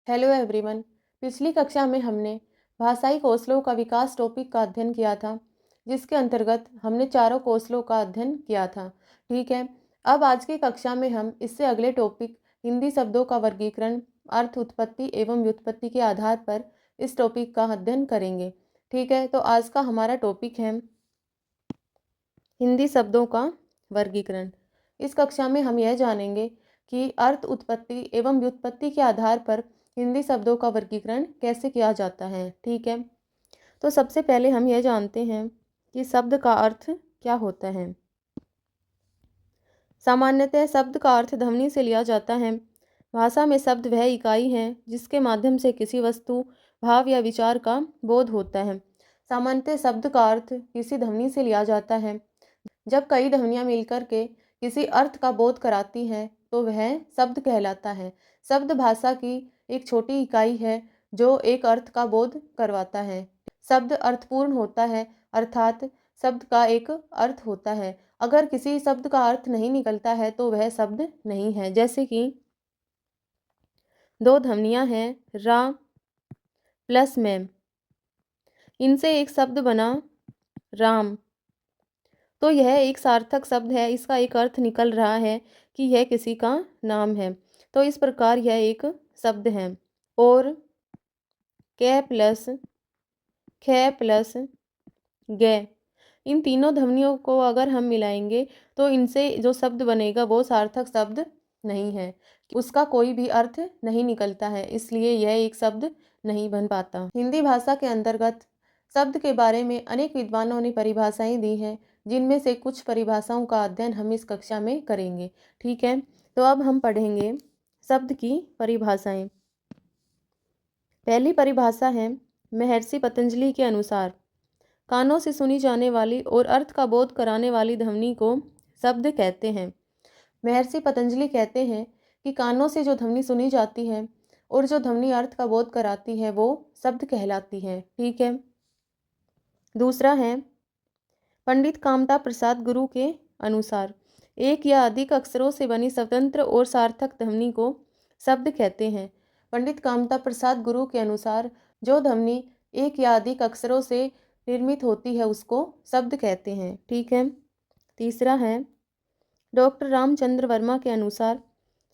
Hello everyone. पिछली कक्षा में हमने भाषाई कौशलों का विकास टॉपिक का अध्ययन किया था, जिसके अंतर्गत हमने चारों कौशलों का अध्ययन किया था। ठीक है, अब आज की कक्षा में हम इससे अगले टॉपिक हिंदी शब्दों का वर्गीकरण, अर्थ, उत्पत्ति एवं व्युत्पत्ति के आधार पर इस टॉपिक का अध्ययन करेंगे। ठीक है, तो आज का हमारा टॉपिक है हिंदी शब्दों का वर्गीकरण। इस कक्षा में हम यह जानेंगे कि अर्थ, उत्पत्ति एवं व्युत्पत्ति के आधार पर हिंदी शब्दों का वर्गीकरण कैसे किया जाता है। ठीक है, तो सबसे पहले हम यह जानते हैं कि शब्द का अर्थ क्या होता है। सामान्यतः शब्द का अर्थ ध्वनि से लिया जाता है। भाषा में शब्द वह इकाई है जिसके माध्यम से किसी वस्तु, भाव या विचार का बोध होता है। सामान्यतः शब्द का अर्थ किसी ध्वनि से लिया जाता है। जब कई ध्वनियाँ मिलकर के किसी अर्थ का बोध कराती हैं तो वह शब्द कहलाता है। शब्द भाषा की एक छोटी इकाई है जो एक अर्थ का बोध करवाता है। शब्द अर्थपूर्ण होता है, अर्थात शब्द का एक अर्थ होता है। अगर किसी शब्द का अर्थ नहीं निकलता है तो वह शब्द नहीं है। जैसे कि दो ध्वनियाँ हैं रा प्लस में, इनसे एक शब्द बना राम। तो यह एक सार्थक शब्द है, इसका एक अर्थ निकल रहा है कि यह किसी का नाम है। तो इस प्रकार यह एक शब्द है। और कै प्लस खे प्लस गे, इन तीनों ध्वनियों को अगर हम मिलाएंगे तो इनसे जो शब्द बनेगा वो सार्थक शब्द नहीं है, उसका कोई भी अर्थ नहीं निकलता है, इसलिए यह एक शब्द नहीं बन पाता। हिंदी भाषा के अंतर्गत शब्द के बारे में अनेक विद्वानों ने परिभाषाएं दी हैं, जिनमें से कुछ परिभाषाओं का अध्ययन हम इस कक्षा में करेंगे। ठीक है, तो अब हम पढ़ेंगे शब्द की परिभाषाएं। पहली परिभाषा है महर्षि पतंजलि के अनुसार, कानों से सुनी जाने वाली और अर्थ का बोध कराने वाली ध्वनि को शब्द कहते हैं। महर्षि पतंजलि कहते हैं कि कानों से जो ध्वनि सुनी जाती है और जो ध्वनि अर्थ का बोध कराती है वो शब्द कहलाती है। ठीक है, दूसरा है पंडित कामता प्रसाद गुरु के अनुसार, एक या अधिक अक्षरों से बनी स्वतंत्र और सार्थक ध्वनि को शब्द कहते हैं। पंडित कामता प्रसाद गुरु के अनुसार जो ध्वनि एक या अधिक अक्षरों से निर्मित होती है उसको शब्द कहते हैं। ठीक है, तीसरा है डॉक्टर रामचंद्र वर्मा के अनुसार,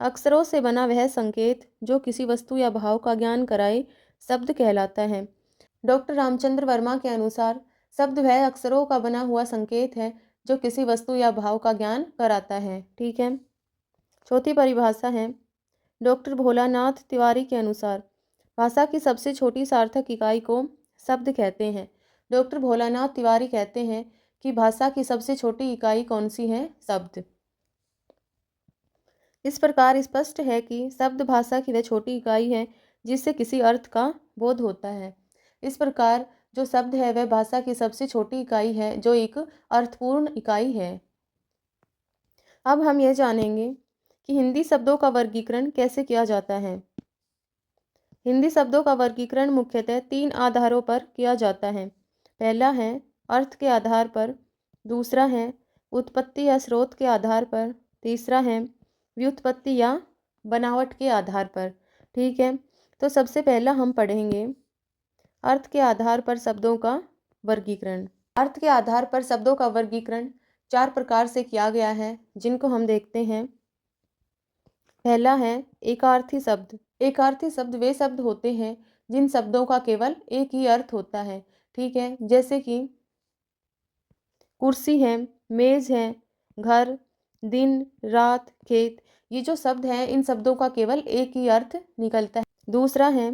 अक्षरों से बना वह संकेत जो किसी वस्तु या भाव का ज्ञान कराए शब्द कहलाता है। डॉक्टर रामचंद्र वर्मा के अनुसार शब्द वह अक्षरों का बना हुआ संकेत है जो किसी वस्तु या भाव का ज्ञान कराता है। ठीक है, चौथी परिभाषा है डॉक्टर भोलानाथ तिवारी के अनुसार, भाषा की सबसे छोटी सार्थक इकाई को शब्द कहते हैं। डॉक्टर भोलानाथ तिवारी कहते हैं कि भाषा की सबसे छोटी इकाई कौन सी है? शब्द। इस प्रकार स्पष्ट है कि शब्द भाषा की वह छोटी इकाई है जिससे किसी अर्थ का बोध होता है। इस प्रकार जो शब्द है वह भाषा की सबसे छोटी इकाई है जो एक अर्थपूर्ण इकाई है। अब हम यह जानेंगे कि हिंदी शब्दों का वर्गीकरण कैसे किया जाता है। हिंदी शब्दों का वर्गीकरण मुख्यतः तीन आधारों पर किया जाता है। पहला है अर्थ के आधार पर, दूसरा है उत्पत्ति या स्रोत के आधार पर, तीसरा है व्युत्पत्ति या बनावट के आधार पर। ठीक है, तो सबसे पहला हम पढ़ेंगे अर्थ के आधार पर शब्दों का वर्गीकरण। अर्थ के आधार पर शब्दों का वर्गीकरण चार प्रकार से किया गया है, जिनको हम देखते हैं। पहला है एकार्थी शब्द। एकार्थी शब्द वे शब्द होते हैं जिन शब्दों का केवल एक ही अर्थ होता है। ठीक है, जैसे कि कुर्सी है, मेज है, घर, दिन, रात, खेत, ये जो शब्द हैं इन शब्दों का केवल एक ही अर्थ निकलता है। दूसरा है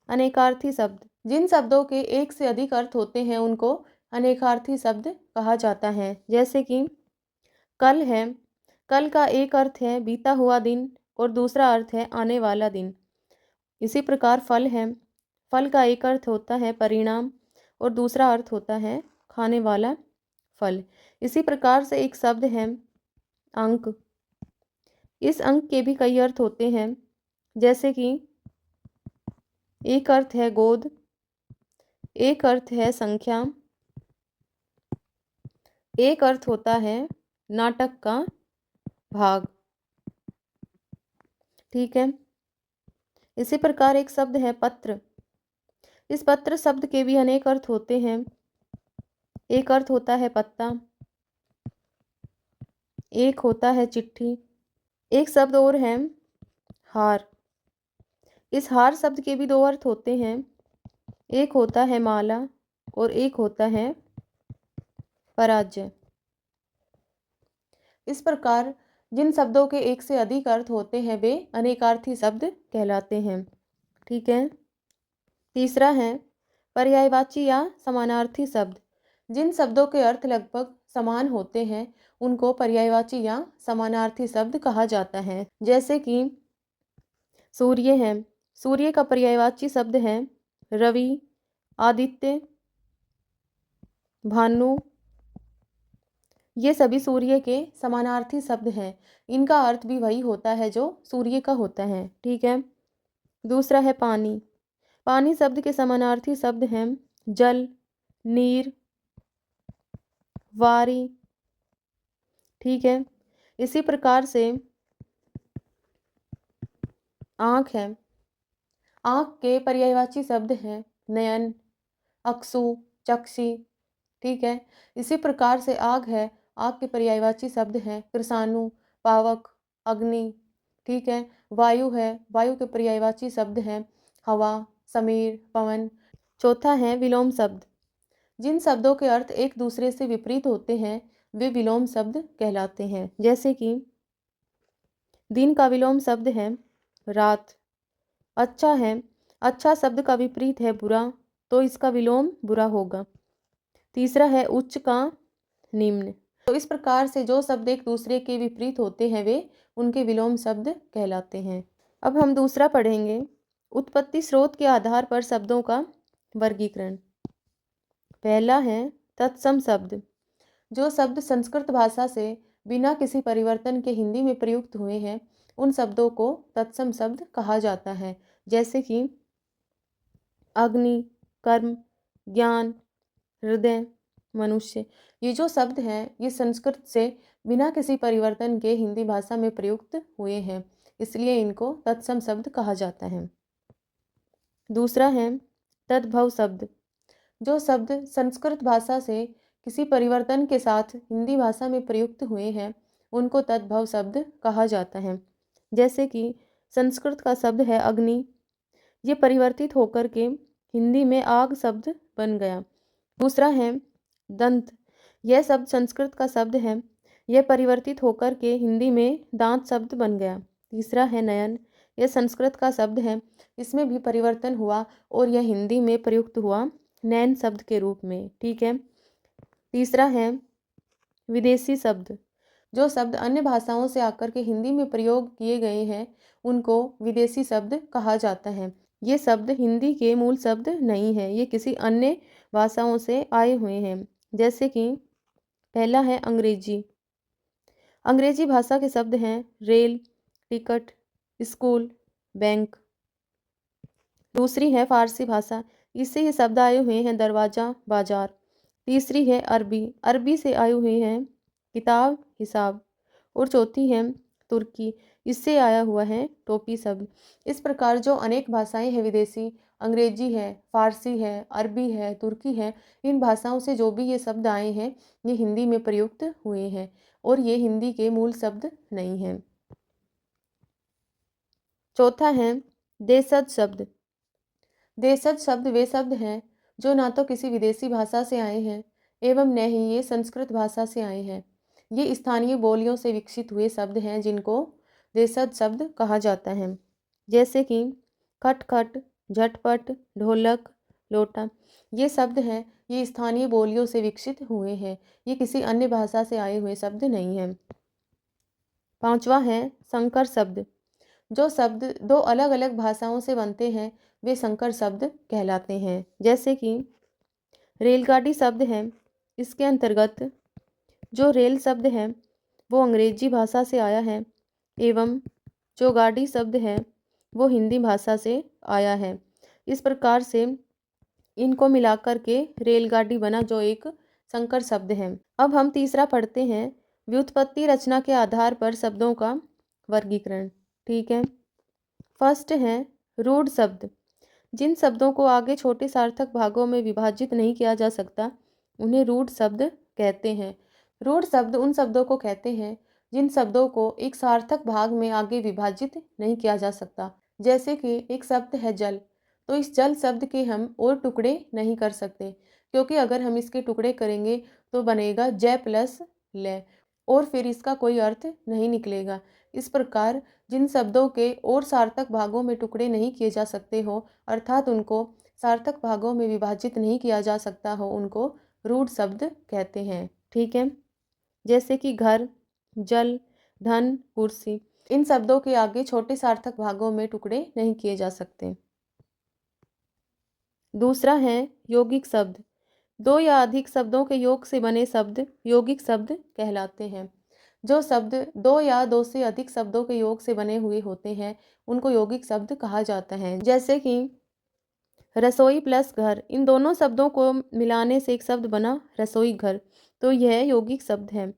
अनेकार्थी शब्द। जिन शब्दों के एक से अधिक अर्थ होते हैं उनको अनेकार्थी शब्द कहा जाता है। जैसे कि कल है, कल का एक अर्थ है बीता हुआ दिन और दूसरा अर्थ है आने वाला दिन। इसी प्रकार फल है, फल का एक अर्थ होता है परिणाम और दूसरा अर्थ होता है खाने वाला फल। इसी प्रकार से एक शब्द है अंक। इस अंक के भी कई अर्थ होते हैं, जैसे कि एक अर्थ है गोद, एक अर्थ है संख्या, एक अर्थ होता है नाटक का भाग। ठीक है, इसी प्रकार एक शब्द है पत्र। इस पत्र शब्द के भी अनेक अर्थ होते हैं। एक अर्थ होता है पत्ता, एक होता है चिट्ठी। एक शब्द और है हार। इस हार शब्द के भी दो अर्थ होते हैं। एक होता है माला और एक होता है पराजय। इस प्रकार जिन शब्दों के एक से अधिक अर्थ होते हैं वे अनेकार्थी शब्द कहलाते हैं। ठीक है। तीसरा है पर्यायवाची या समानार्थी शब्द। जिन शब्दों के अर्थ लगभग समान होते हैं उनको पर्यायवाची या समानार्थी शब्द कहा जाता है। जैसे कि सूर्य है, सूर्य का पर्यायवाची शब्द है रवि, आदित्य, भानु। ये सभी सूर्य के समानार्थी शब्द हैं। इनका अर्थ भी वही होता है जो सूर्य का होता है। ठीक है। दूसरा है पानी। पानी शब्द के समानार्थी शब्द हैं जल, नीर, वारी। ठीक है। इसी प्रकार से आँख है, आँख के पर्यायवाची शब्द हैं नयन, अक्षु, चक्षी। ठीक है। इसी प्रकार से आग है, आग के पर्यायवाची शब्द हैं कृषाणु, पावक, अग्नि। ठीक है। वायु है, वायु के पर्यायवाची शब्द हैं हवा, समीर, पवन। चौथा है विलोम शब्द। जिन शब्दों के अर्थ एक दूसरे से विपरीत होते हैं वे विलोम शब्द कहलाते हैं। जैसे कि दिन का विलोम शब्द है रात। अच्छा है, अच्छा शब्द का विपरीत है बुरा, तो इसका विलोम बुरा होगा। तीसरा है उच्च का निम्न। तो इस प्रकार से जो शब्द एक दूसरे के विपरीत होते हैं वे उनके विलोम शब्द कहलाते हैं। अब हम दूसरा पढ़ेंगे उत्पत्ति स्रोत के आधार पर शब्दों का वर्गीकरण। पहला है तत्सम शब्द। जो शब्द संस्कृत भाषा से बिना किसी परिवर्तन के हिंदी में प्रयुक्त हुए हैं उन शब्दों को तत्सम शब्द कहा जाता है। जैसे कि अग्नि, कर्म, ज्ञान, हृदय, मनुष्य। ये जो शब्द हैं ये संस्कृत से बिना किसी परिवर्तन के हिंदी भाषा में प्रयुक्त हुए हैं, इसलिए इनको तत्सम शब्द कहा जाता है। दूसरा है तद्भव शब्द। जो शब्द संस्कृत भाषा से किसी परिवर्तन के साथ हिंदी भाषा में प्रयुक्त हुए हैं उनको तद्भव शब्द कहा जाता है। जैसे कि संस्कृत का शब्द है अग्नि, ये परिवर्तित होकर के हिंदी में आग शब्द बन गया। दूसरा है दंत। यह शब्द संस्कृत का शब्द है, यह परिवर्तित होकर के हिंदी में दांत शब्द बन गया। तीसरा है नयन। यह संस्कृत का शब्द है, इसमें भी परिवर्तन हुआ और यह हिंदी में प्रयुक्त हुआ नैन शब्द के रूप में। ठीक है। तीसरा है विदेशी शब्द। जो शब्द अन्य भाषाओं से आकर के हिंदी में प्रयोग किए गए हैं उनको विदेशी शब्द कहा जाता है। ये शब्द हिंदी के मूल शब्द नहीं है, ये किसी अन्य भाषाओं से आए हुए हैं। जैसे कि पहला है अंग्रेजी। अंग्रेजी भाषा के शब्द हैं रेल, टिकट, स्कूल, बैंक। दूसरी है फारसी भाषा, इससे ये शब्द आए हुए हैं दरवाज़ा, बाजार। तीसरी है अरबी, अरबी से आए हुए हैं किताब, हिसाब। और चौथी है तुर्की, इससे आया हुआ है टोपी शब्द। इस प्रकार जो अनेक भाषाएं हैं विदेशी, अंग्रेजी है, फारसी है, अरबी है, तुर्की है, इन भाषाओं से जो भी ये शब्द आए हैं ये हिंदी में प्रयुक्त हुए हैं और ये हिंदी के मूल शब्द नहीं हैं। चौथा है देशज शब्द। देशज शब्द वे शब्द हैं जो ना तो किसी विदेशी भाषा से आए हैं एवं न ही ये संस्कृत भाषा से आए हैं। ये स्थानीय बोलियों से विकसित हुए शब्द हैं जिनको देशज शब्द कहा जाता है। जैसे कि खटखट, झटपट, ढोलक, लोटा। ये शब्द हैं, ये स्थानीय बोलियों से विकसित हुए हैं, ये किसी अन्य भाषा से आए हुए शब्द नहीं हैं। पांचवा है संकर शब्द। जो शब्द दो अलग अलग भाषाओं से बनते हैं वे संकर शब्द कहलाते हैं। जैसे कि रेलगाड़ी शब्द है, इसके अंतर्गत जो रेल शब्द है वो अंग्रेजी भाषा से आया है एवं जो गाड़ी शब्द है वो हिंदी भाषा से आया है। इस प्रकार से इनको मिलाकर के रेलगाड़ी बना जो एक संकर शब्द है। अब हम तीसरा पढ़ते हैं व्युत्पत्ति रचना के आधार पर शब्दों का वर्गीकरण। ठीक है। फर्स्ट है रूढ़ शब्द, जिन शब्दों को आगे छोटे सार्थक भागों में विभाजित नहीं किया जा सकता उन्हें रूढ़ शब्द कहते हैं। रूढ़ शब्द उन शब्दों को कहते हैं जिन शब्दों को एक सार्थक भाग में आगे विभाजित नहीं किया जा सकता। जैसे कि एक शब्द है जल, तो इस जल शब्द के हम और टुकड़े नहीं कर सकते, क्योंकि अगर हम इसके टुकड़े करेंगे तो बनेगा जय प्लस लय, और फिर इसका कोई अर्थ नहीं निकलेगा। इस प्रकार जिन शब्दों के और सार्थक भागों में टुकड़े नहीं किए जा सकते हो, अर्थात उनको सार्थक भागों में विभाजित नहीं किया जा सकता हो, उनको रूढ़ शब्द कहते हैं। ठीक है, जैसे कि घर, जल, धन, कुर्सी, इन शब्दों के आगे छोटे सार्थक भागों में टुकड़े नहीं किए जा सकते। दूसरा है यौगिक शब्द। दो या अधिक शब्दों के योग से बने शब्द यौगिक शब्द कहलाते हैं। जो शब्द दो या दो से अधिक शब्दों के योग से बने हुए होते हैं उनको यौगिक शब्द कहा जाता है। जैसे कि रसोई प्लस घर, इन दोनों शब्दों को मिलाने से एक शब्द बना रसोई घर, तो यह यौगिक शब्द है।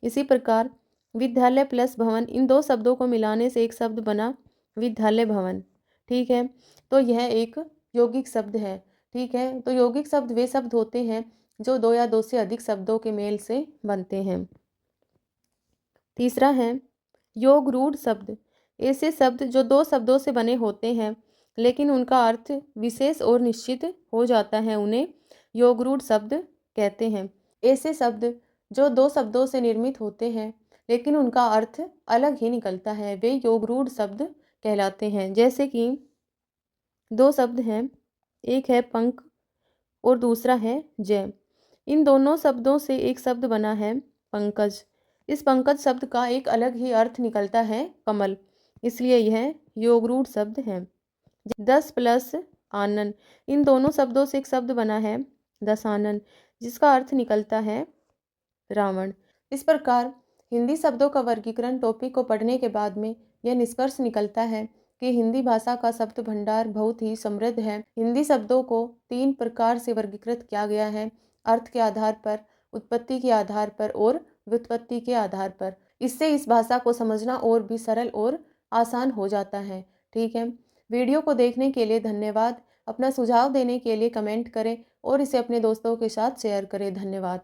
इसी प्रकार विद्यालय प्लस भवन, इन दो शब्दों को मिलाने से एक शब्द बना विद्यालय भवन। ठीक है, तो यह एक यौगिक शब्द है। ठीक है, तो यौगिक शब्द वे शब्द होते हैं जो दो या दो से अधिक शब्दों के मेल से बनते हैं। तीसरा है योग रूढ़ शब्द। ऐसे शब्द जो दो शब्दों से बने होते हैं लेकिन उनका अर्थ विशेष और निश्चित हो जाता है, उन्हें योग रूढ़ शब्द कहते हैं। ऐसे शब्द जो दो शब्दों से निर्मित होते हैं लेकिन उनका अर्थ अलग ही निकलता है, वे योग रूढ़ शब्द कहलाते हैं। जैसे कि दो शब्द हैं, एक है पंख और दूसरा है जय। इन दोनों शब्दों से एक शब्द बना है पंकज। इस पंकज शब्द का एक अलग ही अर्थ निकलता है कमल, इसलिए यह योग रूढ़ शब्द है। 10 प्लस आनन, इन दोनों शब्दों से एक शब्द बना है दशानन, जिसका अर्थ निकलता है रावण। इस प्रकार हिंदी शब्दों का वर्गीकरण टॉपिक को पढ़ने के बाद में यह निष्कर्ष निकलता है कि हिंदी भाषा का शब्द भंडार बहुत ही समृद्ध है। हिंदी शब्दों को 3 प्रकार से वर्गीकृत किया गया है, अर्थ के आधार पर, उत्पत्ति के आधार पर और व्युत्पत्ति के आधार पर। इससे इस भाषा को समझना और भी सरल और आसान हो जाता है। ठीक है, वीडियो को देखने के लिए धन्यवाद। अपना सुझाव देने के लिए कमेंट करें और इसे अपने दोस्तों के साथ शेयर करें। धन्यवाद।